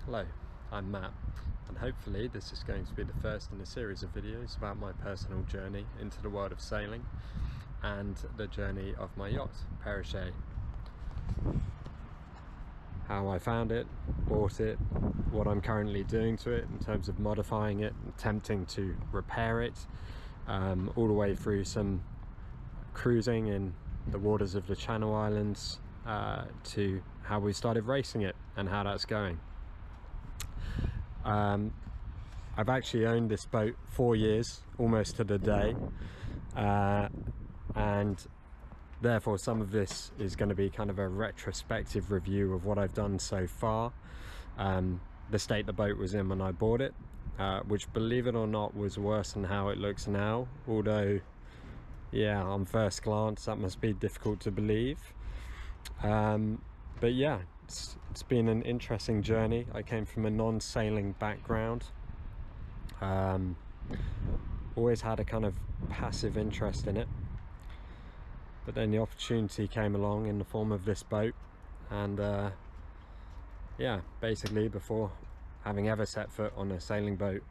Hello, I'm Matt, and hopefully this is going to be the first in a series of videos about my personal journey into the world of sailing and the journey of my yacht, Perrochet. How I found it, bought it, what I'm currently doing to it in terms of modifying it, attempting to repair it, all the way through some cruising in the waters of the Channel Islands to how we started racing it and how that's going. I've actually owned this boat 4 years, almost to the day, and therefore some of this is going to be kind of a retrospective review of what I've done so far. The state the boat was in when I bought it, which, believe it or not, was worse than how it looks now, although yeah, on first glance that must be difficult to believe. But yeah, it's been an interesting journey. I came from a non-sailing background, always had a kind of passive interest in it, but then the opportunity came along in the form of this boat, and yeah, basically before having ever set foot on a sailing boat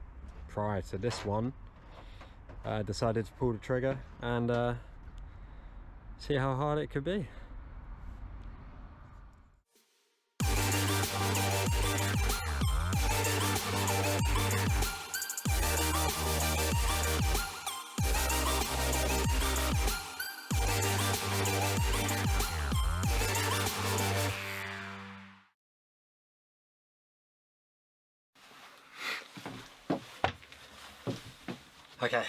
prior to this one, I decided to pull the trigger and see how hard it could be. Okay,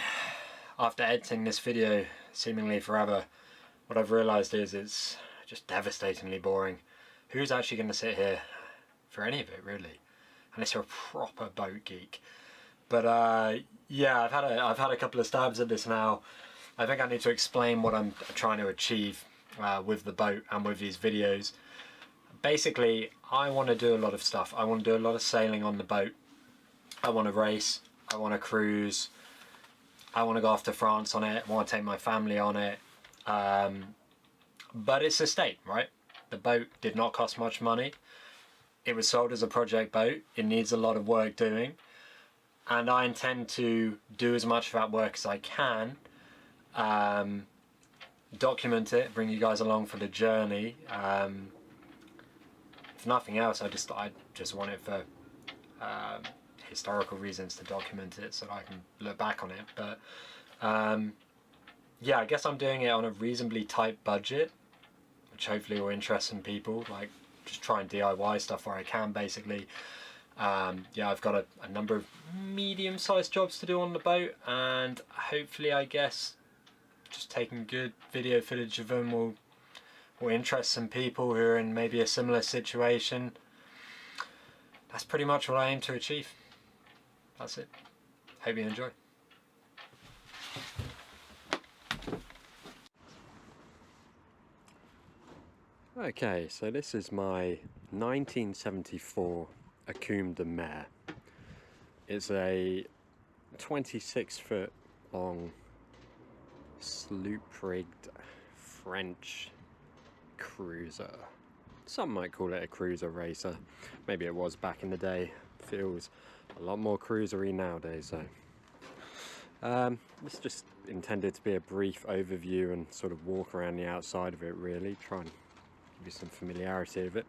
after editing this video seemingly forever, what I've realised is it's just devastatingly boring. Who's actually going to sit here for any of it, really? Unless you're a proper boat geek. But yeah, I've had a couple of stabs at this now. I think I need to explain what I'm trying to achieve with the boat and with these videos. Basically, I want to do a lot of stuff. I want to do a lot of sailing on the boat. I want to race. I want to cruise. I want to go off to France on it. I want to take my family on it. But it's a state, right? The boat did not cost much money. It was sold as a project boat. It needs a lot of work doing. And I intend to do as much of that work as I can. Document it, bring you guys along for the journey. If nothing else, I just want it for historical reasons, to document it so that I can look back on it. But yeah, I guess I'm doing it on a reasonably tight budget, which hopefully will interest some people. Like, just try and DIY stuff where I can, basically. Yeah, I've got a number of medium-sized jobs to do on the boat, and hopefully, I guess, just taking good video footage of them will interest some people who are in maybe a similar situation. That's pretty much what I aim to achieve. That's it. Hope you enjoy. Okay, so this is my 1974 Écume de Mer. It's a 26-foot long sloop-rigged French cruiser. Some might call it a cruiser racer. Maybe it was back in the day. Feels a lot more cruisery nowadays, though. This is just intended to be a brief overview and sort of walk around the outside of it, really. Try and give you some familiarity of it.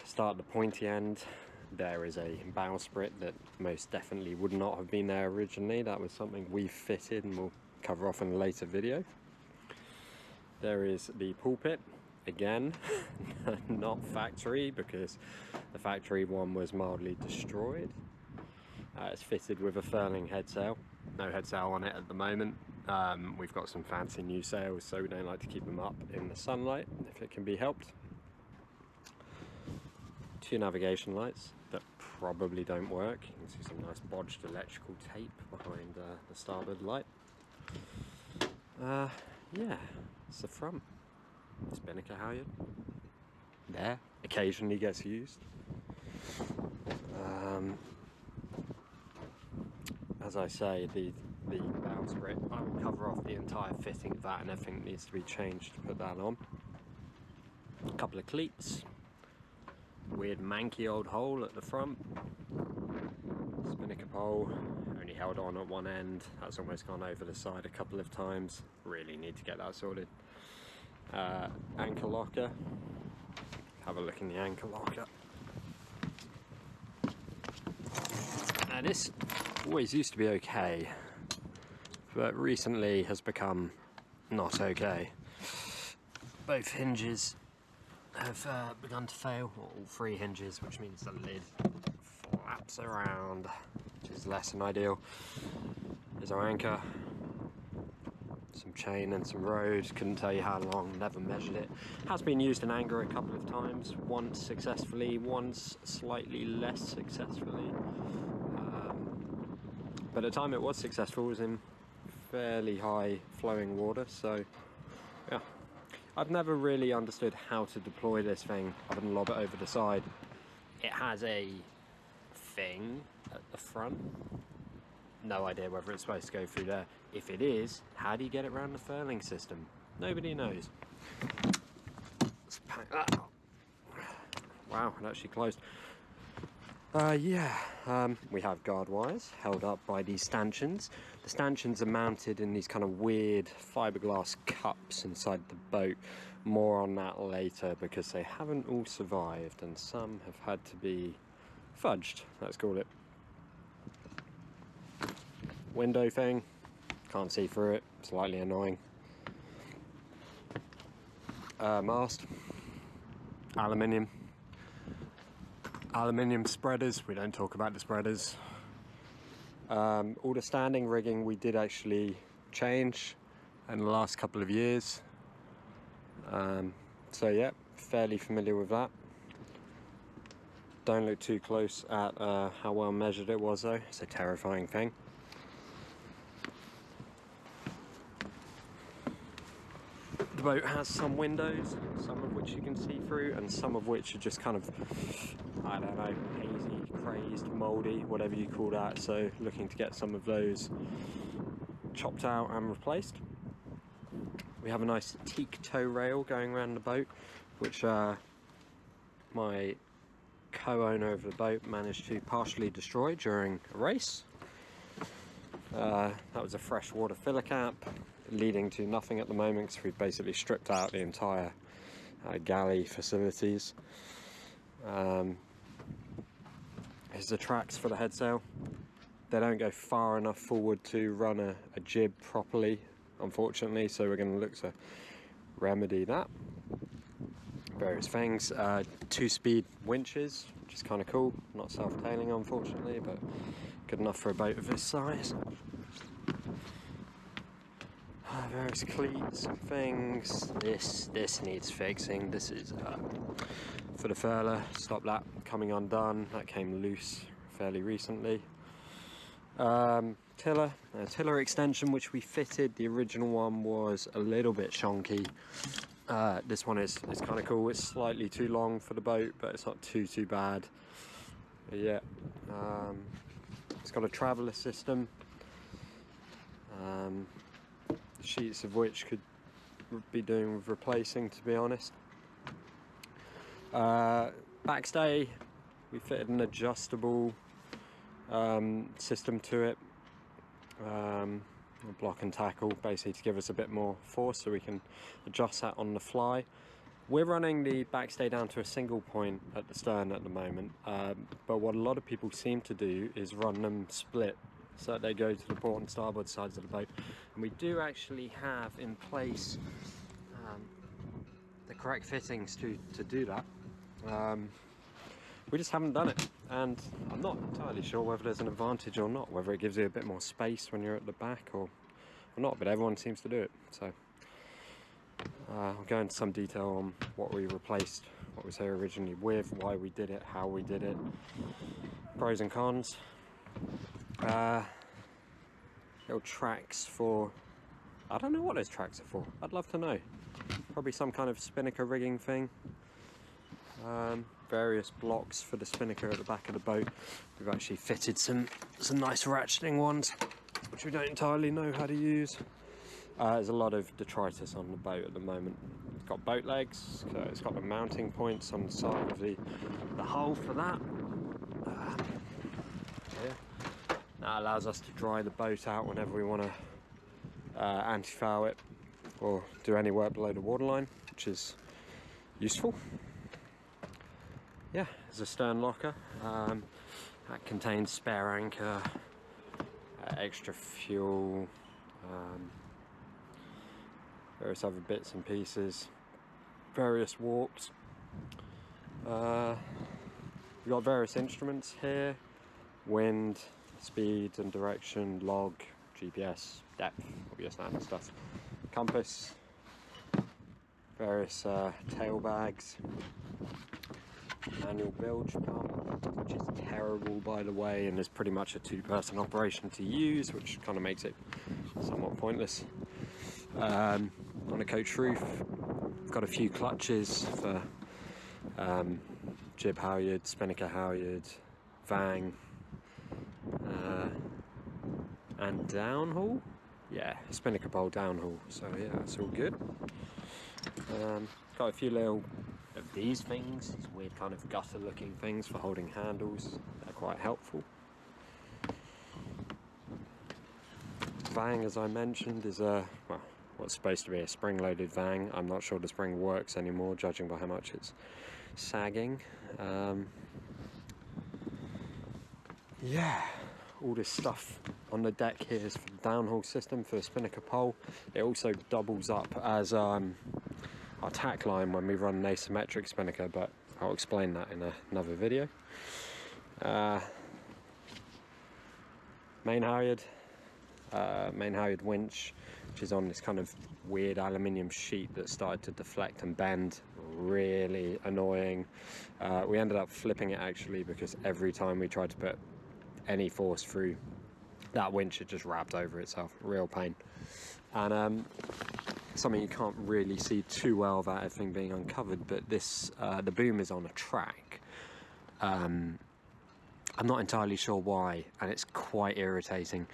Start at the pointy end. There is a bowsprit that most definitely would not have been there originally. That was something we fitted and we'll cover off in a later video. There is the pulpit. Again, not factory, because the factory one was mildly destroyed. It's fitted with a furling head sail. No head sail on it at the moment. We've got some fancy new sails, so we don't like to keep them up in the sunlight if it can be helped. 2 navigation lights that probably don't work. You can see some nice bodged electrical tape behind the starboard light. Yeah, it's the front. Spinnaker halyard. There, occasionally gets used. As I say, the bowsprit, I will cover off the entire fitting of that and everything needs to be changed to put that on. A couple of cleats, weird manky old hole at the front. Spinnaker pole, only held on at one end. That's almost gone over the side a couple of times. Really need to get that sorted. Anchor locker. Have a look in the anchor locker. Now this always used to be okay, but recently has become not okay. Both hinges have begun to fail, or all three hinges, which means the lid flaps around, which is less than ideal. There's our anchor, some chain and some road, couldn't tell you how long, never measured it. Has been used in anger a couple of times, once successfully, once slightly less successfully. But the time it was successful was in fairly high flowing water, so yeah. I've never really understood how to deploy this thing other than lob it over the side. It has a thing at the front. No idea whether it's supposed to go through there. If it is, how do you get it around the furling system? Nobody knows. Let's pack that up. Wow, it actually closed. We have guard wires held up by these stanchions. The stanchions are mounted in these kind of weird fiberglass cups inside the boat. More on that later, because they haven't all survived and some have had to be fudged, let's call it. Window thing, can't see through it, slightly annoying. Mast, aluminium spreaders, we don't talk about the spreaders. All the standing rigging we did actually change in the last couple of years. So yeah, fairly familiar with that. Don't look too close at how well measured it was though, it's a terrifying thing. The boat has some windows, some of which you can see through, and some of which are just kind of, I don't know, hazy, crazed, mouldy, whatever you call that. So looking to get some of those chopped out and replaced. We have a nice teak tow rail going around the boat, which my co-owner of the boat managed to partially destroy during a race. That was a freshwater filler cap, leading to nothing at the moment because we've basically stripped out the entire galley facilities. Here's the tracks for the head sail. They don't go far enough forward to run a jib properly, unfortunately, so we're going to look to remedy that. Various things. 2-speed winches, which is kind of cool. Not self-tailing, unfortunately, but good enough for a boat of this size. Various cleats and things. This needs fixing. This is for the furler. Stop that coming undone. That came loose fairly recently. Tiller extension, which we fitted. The original one was a little bit shonky. This one is kind of cool. It's slightly too long for the boat, but it's not too bad. But yeah, it's got a traveller system. Sheets of which could be doing with replacing, to be honest. Backstay, we fitted an adjustable system to it, block and tackle, basically to give us a bit more force so we can adjust that on the fly. We're running the backstay down to a single point at the stern at the moment, but what a lot of people seem to do is run them split, so that they go to the port and starboard sides of the boat. And we do actually have in place the correct fittings to do that. We just haven't done it, and I'm not entirely sure whether there's an advantage or not, whether it gives you a bit more space when you're at the back or not, but everyone seems to do it. So I'll go into some detail on what we replaced, what was there originally with, why we did it, how we did it, pros and cons. Little tracks for, I don't know what those tracks are for, I'd love to know. Probably some kind of spinnaker rigging thing. Various blocks for the spinnaker at the back of the boat. We've actually fitted some nice ratcheting ones, which we don't entirely know how to use. There's a lot of detritus on the boat at the moment. got boat legs, so it's got the mounting points on the side of the hull for that. Yeah. That allows us to dry the boat out whenever we want to anti-foul it or do any work below the waterline, which is useful. Yeah, there's a stern locker that contains spare anchor, extra fuel, various other bits and pieces, various warps. We've got various instruments here: wind, speed and direction, log, GPS, depth, all your standard stuff, compass, various tail bags, manual bilge pump, which is terrible by the way, and is pretty much a two-person operation to use, which kind of makes it somewhat pointless. On a coach roof, we've got a few clutches for jib halyard, spinnaker halyard, vang, and downhaul. Yeah, spinnaker pole downhaul. So yeah, that's all good. Got a few little of these things, these weird kind of gutter looking things for holding handles. They're quite helpful. Vang, as I mentioned, is a, well, what's supposed to be a spring-loaded vang. I'm not sure the spring works anymore, judging by how much it's sagging. Yeah, all this stuff on the deck here is for the downhaul system for the spinnaker pole. It also doubles up as our tack line when we run an asymmetric spinnaker, but I'll explain that in another video. Main halyard winch, which is on this kind of weird aluminium sheet that started to deflect and bend, really annoying. We ended up flipping it actually, because every time we tried to put any force through that winch, it just wrapped over itself. Real pain. And something you can't really see too well without everything being uncovered, but this the boom is on a track. I'm not entirely sure why, and it's quite irritating,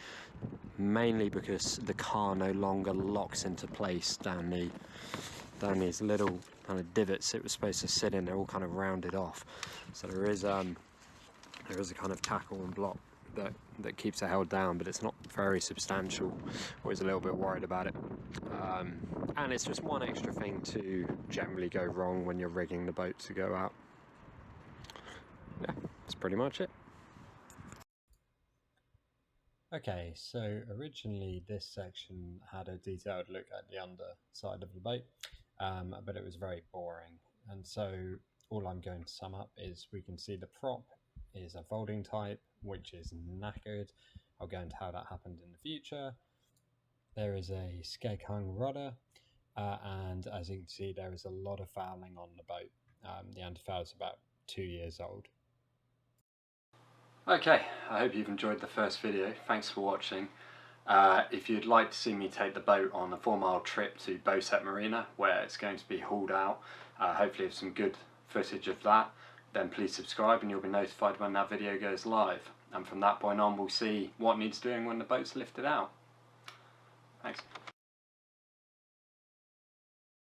mainly because the car no longer locks into place down these little kind of divots it was supposed to sit in. They're all kind of rounded off, so there is a kind of tackle and block that keeps it held down, but it's not very substantial. Always a little bit worried about it, and it's just one extra thing to generally go wrong when you're rigging the boat to go out. Yeah, that's pretty much it. Okay, so originally this section had a detailed look at the underside of the boat, but it was very boring, and so all I'm going to sum up is we can see the prop is a folding type, which is knackered. I'll go into how that happened in the future. There is a skeg hung rudder, and as you can see, there is a lot of fouling on the boat. The anti-foul is about 2 years old. Okay, I hope you've enjoyed the first video. Thanks for watching. If you'd like to see me take the boat on a 4-mile trip to Perrochet Marina, where it's going to be hauled out, hopefully have some good footage of that, then please subscribe and you'll be notified when that video goes live. And from that point on, we'll see what needs doing when the boat's lifted out. Thanks.